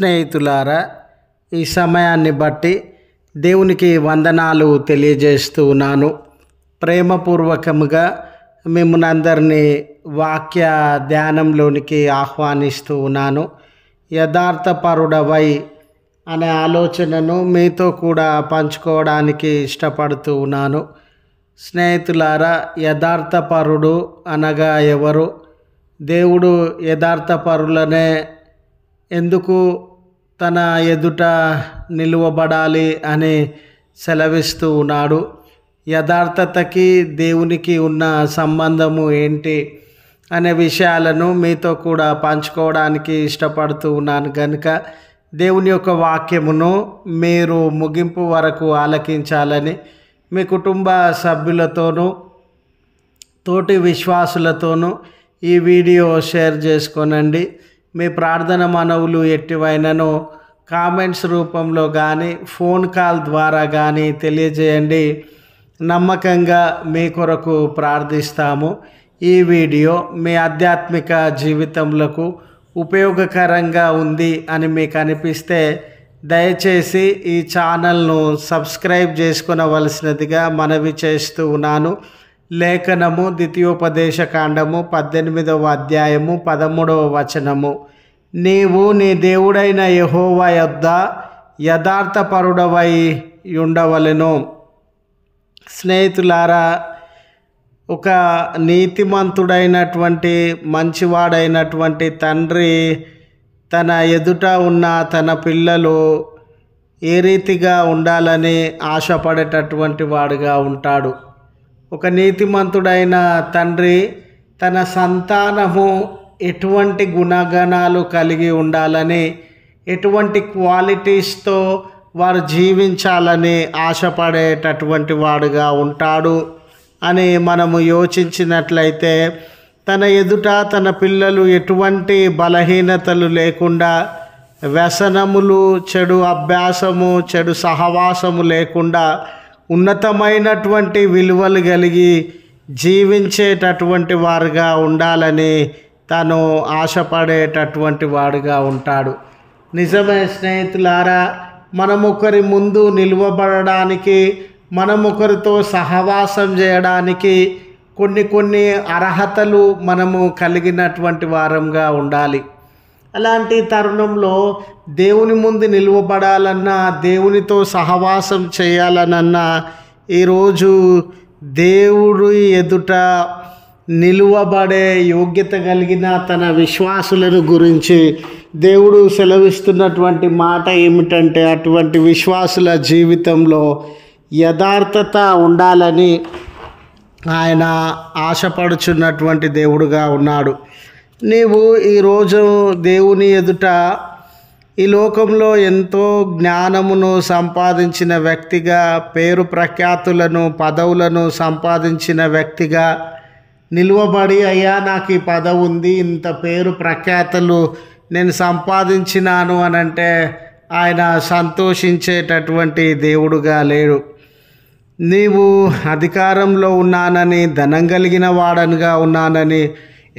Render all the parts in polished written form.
స్నేహితులారా, ఈ సమయాన్ని బట్టి దేవునికి వందనాలు తెలియజేస్తూ ఉన్నాను. ప్రేమపూర్వకముగా మిమ్మల్ని అందరినీ వాక్య ధ్యానంలోనికి ఆహ్వానిస్తూ ఉన్నాను. యథార్థపరుడవై అనే ఆలోచనను మీతో కూడా పంచుకోవడానికి ఇష్టపడుతూ ఉన్నాను. స్నేహితులారా, యథార్థపరుడు అనగా ఎవరు? దేవుడు యథార్థపరులనే ఎందుకు తన ఎదుట నిలువబడాలి అని సెలవిస్తూ ఉన్నాడు. యథార్థతకి దేవునికి ఉన్న సంబంధము ఏంటి అనే విషయాలను మీతో కూడా పంచుకోవడానికి ఇష్టపడుతూ ఉన్నాను. కనుక దేవుని యొక్క వాక్యమును మీరు ముగింపు వరకు ఆలకించాలని మీ కుటుంబ సభ్యులతోనూ తోటి విశ్వాసులతోనూ ఈ వీడియో షేర్ చేసుకోనండి. మీ ప్రార్థన మనవులు ఎట్టివైనను కామెంట్స్ రూపంలో కానీ ఫోన్ కాల్ ద్వారా కానీ తెలియజేయండి. నమ్మకంగా మీ కొరకు ప్రార్థిస్తాము. ఈ వీడియో మీ ఆధ్యాత్మిక జీవితంలో ఉపయోగకరంగా ఉంది అని మీకు అనిపిస్తే దయచేసి ఈ ఛానల్ను సబ్స్క్రైబ్ చేసుకొనవలసినదిగా మనవి చేస్తూ ఉన్నాను. లేఖనము ద్వితీయోపదేశ కాండము 18వ అధ్యాయము 13వ వచనము. నీవు నీ దేవుడైన యెహోవా యొద్ద యథార్థపరుడవై ఉండవలెను. స్నేహితులారా, ఒక నీతిమంతుడైనటువంటి మంచివాడైనటువంటి తండ్రి తన ఎదుట ఉన్న తన పిల్లలు ఏ రీతిగా ఉండాలని ఆశపడేటటువంటి వాడుగా ఉంటాడు. ఒక నీతిమంతుడైన తండ్రి తన సంతానము ఎటువంటి గుణగణాలు కలిగి ఉండాలని, ఎటువంటి క్వాలిటీస్తో వారు జీవించాలని ఆశపడేటటువంటి వాడుగా ఉంటాడు అని మనము యోచించినట్లయితే, తన ఎదుట తన పిల్లలు ఎటువంటి బలహీనతలు లేకుండా, వ్యసనములు, చెడు అభ్యాసము, చెడు సహవాసము లేకుండా ఉన్నతమైనటువంటి విలువలు కలిగి జీవించేటటువంటి వారుగా ఉండాలని తను ఆశపడేటటువంటి వాడుగా ఉంటాడు. నిజమే స్నేహితులారా, మనం ఒకరి ముందు నిలువబడడానికి, మనం ఒకరితో సహవాసం చేయడానికి కొన్ని అర్హతలు మనము కలిగినటువంటి వారంగా ఉండాలి. అలాంటి తరుణంలో దేవుని ముందు నిలువబడాలన్నా, దేవునితో సహవాసం చేయాలనన్నా, ఈరోజు దేవుడి ఎదుట నిలువబడే యోగ్యత కలిగిన తన విశ్వాసులను గురించి దేవుడు సెలవిస్తున్నటువంటి మాట ఏమిటంటే, అటువంటి విశ్వాసుల జీవితంలో యథార్థత ఉండాలని ఆయన ఆశపడుచున్నటువంటి దేవుడుగా ఉన్నాడు. నీవు ఈరోజు దేవుని ఎదుట ఈ లోకంలో ఎంతో జ్ఞానమును సంపాదించిన వ్యక్తిగా, పేరు ప్రఖ్యాతులను, పదవులను సంపాదించిన వ్యక్తిగా నిలువబడి, అయ్యా నాకు ఈ పదవి ఉంది, ఇంత పేరు ప్రఖ్యాతులు నేను సంపాదించినాను అనంటే ఆయన సంతోషించేటటువంటి దేవుడుగా లేడు. నీవు అధికారంలో ఉన్నానని, ధనం కలిగిన వాడనిగా ఉన్నానని,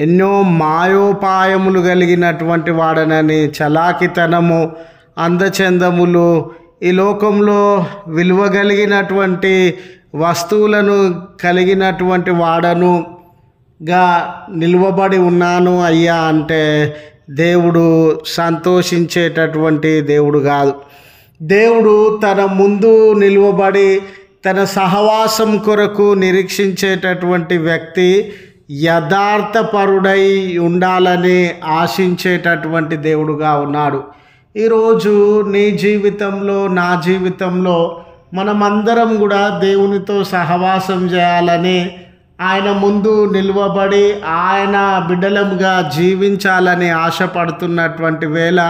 ఎన్నో మాయోపాయములు కలిగినటువంటి వాడనని, చలాకితనము, అందచందములు, ఈ లోకంలో విలువ కలిగినటువంటి వస్తువులను కలిగినటువంటి వాడనుగా నిలువబడి ఉన్నాను అయ్యా అంటే దేవుడు సంతోషించేటటువంటి దేవుడు కాదు. దేవుడు తన ముందు నిలువబడి తన సహవాసం కొరకు నిరీక్షించేటటువంటి వ్యక్తి యథార్థపరుడై ఉండాలని ఆశించేటటువంటి దేవుడుగా ఉన్నాడు. ఈరోజు నీ జీవితంలో, నా జీవితంలో మనమందరం కూడా దేవునితో సహవాసం చేయాలని, ఆయన ముందు నిలువబడి ఆయన బిడ్డలముగా జీవించాలని ఆశపడుతున్నటువంటి వేళ,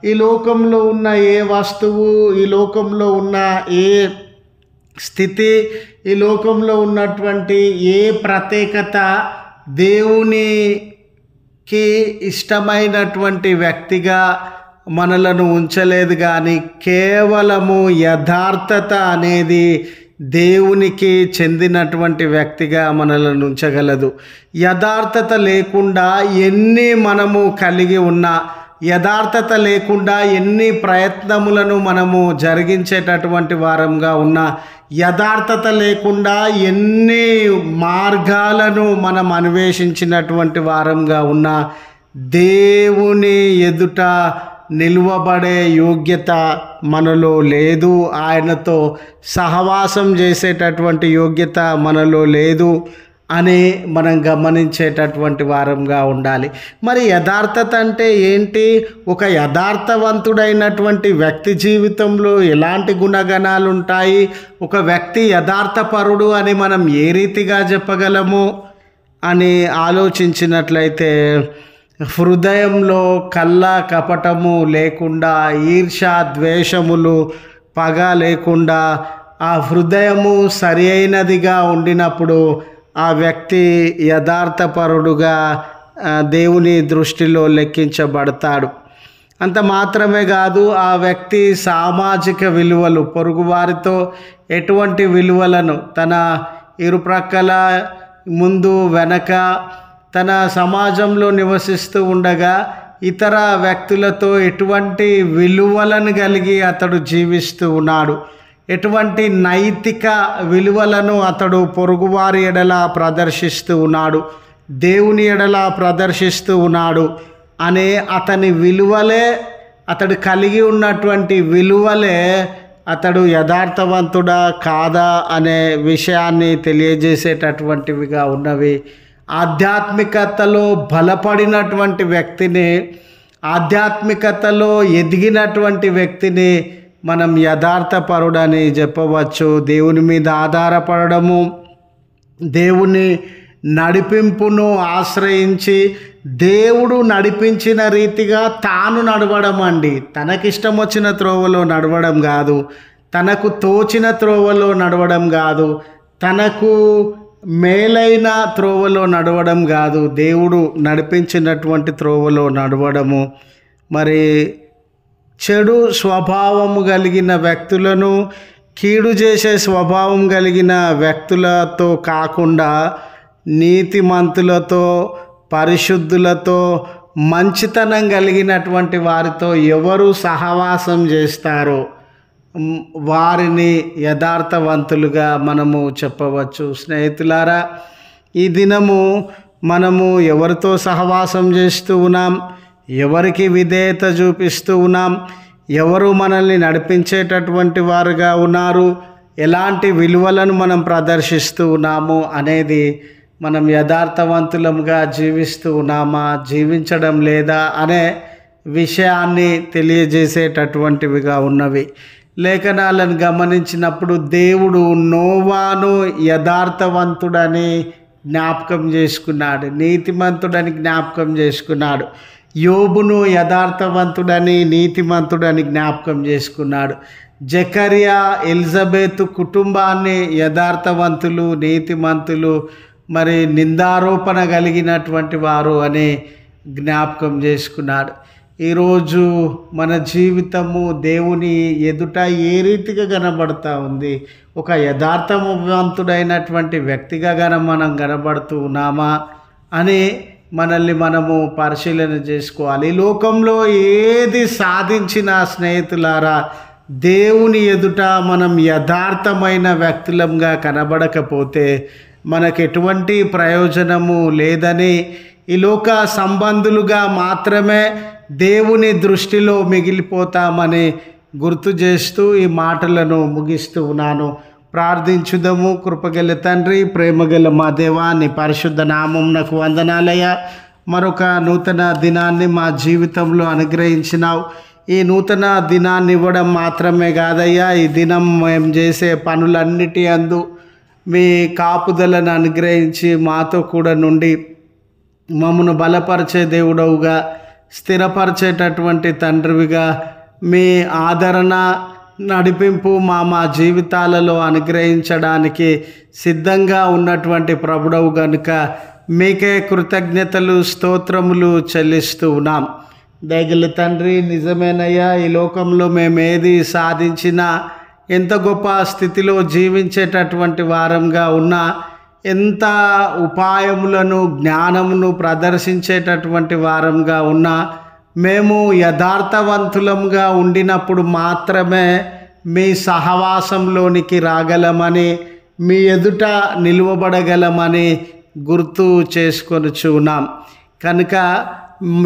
ఈ లోకంలో ఉన్న ఏ వస్తువు, ఈ లోకంలో ఉన్న ఏ స్థితి, ఈ లోకంలో ఉన్నటువంటి ఏ ప్రత్యేకత దేవునికి ఇష్టమైనటువంటి వ్యక్తిగా మనలను ఉంచలేదు. కానీ కేవలము యథార్థత అనేది దేవునికి చెందినటువంటి వ్యక్తిగా మనలను ఉంచగలదు. యథార్థత లేకుండా ఎన్ని మనము కలిగి ఉన్నా, యథార్థత లేకుండా ఎన్ని ప్రయత్నములను మనము జరిగించేటటువంటి వారంగా ఉన్నా, యథార్థత లేకుండా ఎన్ని మార్గాలను మనం అన్వేషించినటువంటి వారంగా ఉన్నా, దేవుని ఎదుట నిలువబడే యోగ్యత మనలో లేదు. ఆయనతో సహవాసం చేసేటటువంటి యోగ్యత మనలో లేదు అని మనం గమనించేటటువంటి వారంగా ఉండాలి. మరి యథార్థత అంటే ఏంటి? ఒక యథార్థవంతుడైనటువంటి వ్యక్తి జీవితంలో ఎలాంటి గుణగణాలు ఉంటాయి? ఒక వ్యక్తి యథార్థపరుడు అని మనం ఏ రీతిగా చెప్పగలము అని ఆలోచించినట్లయితే, హృదయంలో కళ్ళ కపటము లేకుండా, ఈర్ష్య ద్వేషములు పగ లేకుండా, ఆ హృదయము సరి అయినదిగా ఉండినప్పుడు ఆ వ్యక్తి యథార్థపరుడుగా దేవుని దృష్టిలో లెక్కించబడతాడు. అంత మాత్రమే కాదు, ఆ వ్యక్తి సామాజిక విలువలు, పొరుగువారితో ఎటువంటి విలువలను, తన ఇరుప్రక్కల ముందు వెనక తన సమాజంలో నివసిస్తూ ఉండగా ఇతర వ్యక్తులతో ఎటువంటి విలువలను కలిగి అతడు జీవిస్తూ ఉన్నాడు, ఎటువంటి నైతిక విలువలను అతడు పొరుగువారి ఎడల ప్రదర్శిస్తూ ఉన్నాడు, దేవుని ఎడల ప్రదర్శిస్తూ ఉన్నాడు అనే అతని విలువలే, అతడు కలిగి ఉన్నటువంటి విలువలే అతడు యథార్థవంతుడా కాదా అనే విషయాన్ని తెలియజేసేటటువంటివిగా ఉన్నవి. ఆధ్యాత్మికతలో బలపడినటువంటి వ్యక్తిని, ఆధ్యాత్మికతలో ఎదిగినటువంటి వ్యక్తిని మనం యథార్థపరుడని చెప్పవచ్చు. దేవుని మీద ఆధారపడము, దేవుని నడిపింపును ఆశ్రయించి దేవుడు నడిపించిన రీతిగా తాను నడవడం అండి. తనకిష్టం వచ్చిన త్రోవలో నడవడం కాదు, తనకు తోచిన త్రోవలో నడవడం కాదు, తనకు మేలైన త్రోవలో నడవడం కాదు, దేవుడు నడిపించినటువంటి త్రోవలో నడవడము. మరి చెడు స్వభావము కలిగిన వ్యక్తులను, కీడు చేసే స్వభావం కలిగిన వ్యక్తులతో కాకుండా నీతిమంతులతో, పరిశుద్ధులతో, మంచితనం కలిగినటువంటి వారితో ఎవరు సహవాసం చేస్తారో వారిని యథార్థవంతులుగా మనము చెప్పవచ్చు. స్నేహితులారా, ఈ దినము మనము ఎవరితో సహవాసం చేస్తూ ఉన్నాం, ఎవరికి విధేయత చూపిస్తూ ఉన్నాం, ఎవరు మనల్ని నడిపించేటటువంటి వారుగా ఉన్నారు, ఎలాంటి విలువలను మనం ప్రదర్శిస్తూ ఉన్నాము అనేది, మనం యథార్థవంతులముగా జీవిస్తూ ఉన్నామా, జీవించడం లేదా అనే విషయాన్ని తెలియజేసేటటువంటివిగా ఉన్నవి. లేఖనాలను గమనించినప్పుడు దేవుడు నోవాను యథార్థవంతుడని జ్ఞాపకం చేసుకున్నాడు, నీతిమంతుడని జ్ఞాపకం చేసుకున్నాడు. యోబును యథార్థవంతుడని, నీతిమంతుడని జ్ఞాపకం చేసుకున్నాడు. జకర్యా, ఎలిజబెత్ కుటుంబాన్ని యథార్థవంతులు, నీతిమంతులు, మరి నిందారోపణ కలిగినటువంటి వారు అని జ్ఞాపకం చేసుకున్నాడు. ఈరోజు మన జీవితము దేవుని ఎదుట ఏ రీతిగా కనబడుతూ ఉంది? ఒక యథార్థవంతుడైనటువంటి వ్యక్తిగా మనం కనబడుతూ ఉన్నామా అని మనల్ని మనము పరిశీలన చేసుకోవాలి. ఈ లోకంలో ఏది సాధించినా స్నేహితులారా, దేవుని ఎదుట మనం యథార్థమైన వ్యక్తులంగా కనబడకపోతే మనకు ఎటువంటి ప్రయోజనము లేదని, ఈ లోక సంబంధులుగా మాత్రమే దేవుని దృష్టిలో మిగిలిపోతామని గుర్తు చేస్తూ ఈ మాటలను ముగిస్తూ ఉన్నాను. ప్రార్థించుదము. కృపగల తండ్రి, ప్రేమగల మా దేవా, నీ పరిశుద్ధ నామమునకు వందనాలయ్యా. మరొక నూతన దినాన్ని మా జీవితంలో అనుగ్రహించినావు. ఈ నూతన దినాన్ని ఇవ్వడం మాత్రమే కాదయ్యా, ఈ దినం మేము చేసే పనులన్నిటి అందు మీ కాపుదలను అనుగ్రహించి మాతో కూడా నుండి మమ్మను బలపరిచే దేవుడవుగా, స్థిరపరిచేటటువంటి తండ్రివిగా, మీ ఆదరణ నడిపింపు మా జీవితాలలో అనుగ్రహించడానికి సిద్ధంగా ఉన్నటువంటి ప్రభుడవు గనుక మీకే కృతజ్ఞతలు, స్తోత్రములు చెల్లిస్తూ ఉన్నాం. దయగల తండ్రి, నిజమేనయ్యా, ఈ లోకంలో మేము ఏది సాధించినా, ఎంత గొప్ప స్థితిలో జీవించేటటువంటి వారంగా ఉన్నా, ఎంత ఉపాయములను, జ్ఞానమును ప్రదర్శించేటటువంటి వారంగా ఉన్నా, మేము యథార్థవంతులంగా ఉండినప్పుడు మాత్రమే మీ సహవాసంలోనికి రాగలమని, మీ ఎదుట నిలువబడగలమని గుర్తు చేసుకొనుచున్నాం. కనుక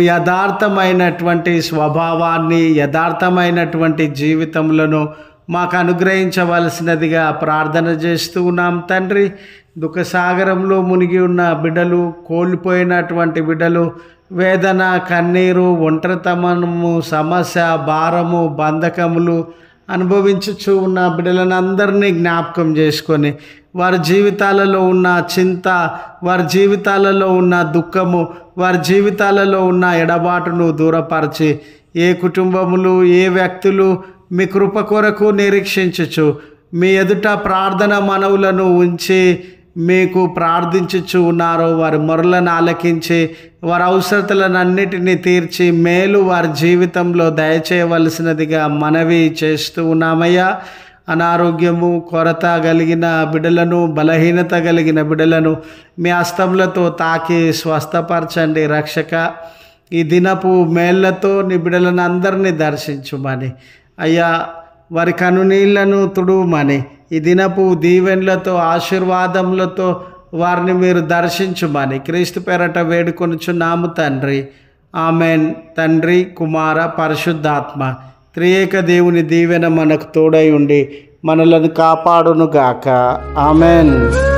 యథార్థమైనటువంటి స్వభావాన్ని, యథార్థమైనటువంటి జీవితములను మాకు అనుగ్రహించవలసినదిగా ప్రార్థన చేస్తూ ఉన్నాం తండ్రి. దుఃఖసాగరంలో మునిగి ఉన్న బిడ్డలు, కోల్పోయినటువంటి బిడ్డలు, వేదన, కన్నీరు, ఒంటరితనము, సమస్య, భారము, బంధకములు అనుభవించుచూ ఉన్న బిడ్డలను అందరినీ జ్ఞాపకం చేసుకొని వారి జీవితాలలో ఉన్న చింత, వారి జీవితాలలో ఉన్న దుఃఖము, వారి జీవితాలలో ఉన్న ఎడబాటును దూరపరిచి, ఏ కుటుంబములు, ఏ వ్యక్తులు మీ కృప కొరకు నిరీక్షించుచు మీ ఎదుట ప్రార్థన మనవులను ఉంచి మీకు ప్రార్థించుచు ఉన్నారో వారి మొరలను ఆలకించి వారి అవసరతలను అన్నిటినీ తీర్చి మేలు వారి జీవితంలో దయచేయవలసినదిగా మనవి చేస్తూ ఉన్నామయ్యా. అనారోగ్యము, కొరత కలిగిన బిడ్డలను, బలహీనత కలిగిన బిడ్డలను మీ హస్తములతో తాకి స్వస్థపరచండి రక్షక. ఈ దినపు మేళ్లతో నీ బిడ్డలను అందరినీ దర్శించుమని అయ్యా, వారి కనునీళ్లను తుడుమని, ఈ దినపు దీవెనలతో, ఆశీర్వాదములతో వారిని మీరు దర్శించుమని క్రీస్తు పేరట వేడుకొనుచున్నాము తండ్రి. ఆమెన్. తండ్రి, కుమార, పరిశుద్ధాత్మ త్రియేక దేవుని దీవెన మనకు తోడై ఉండి మనలను కాపాడునుగాక. ఆమెన్.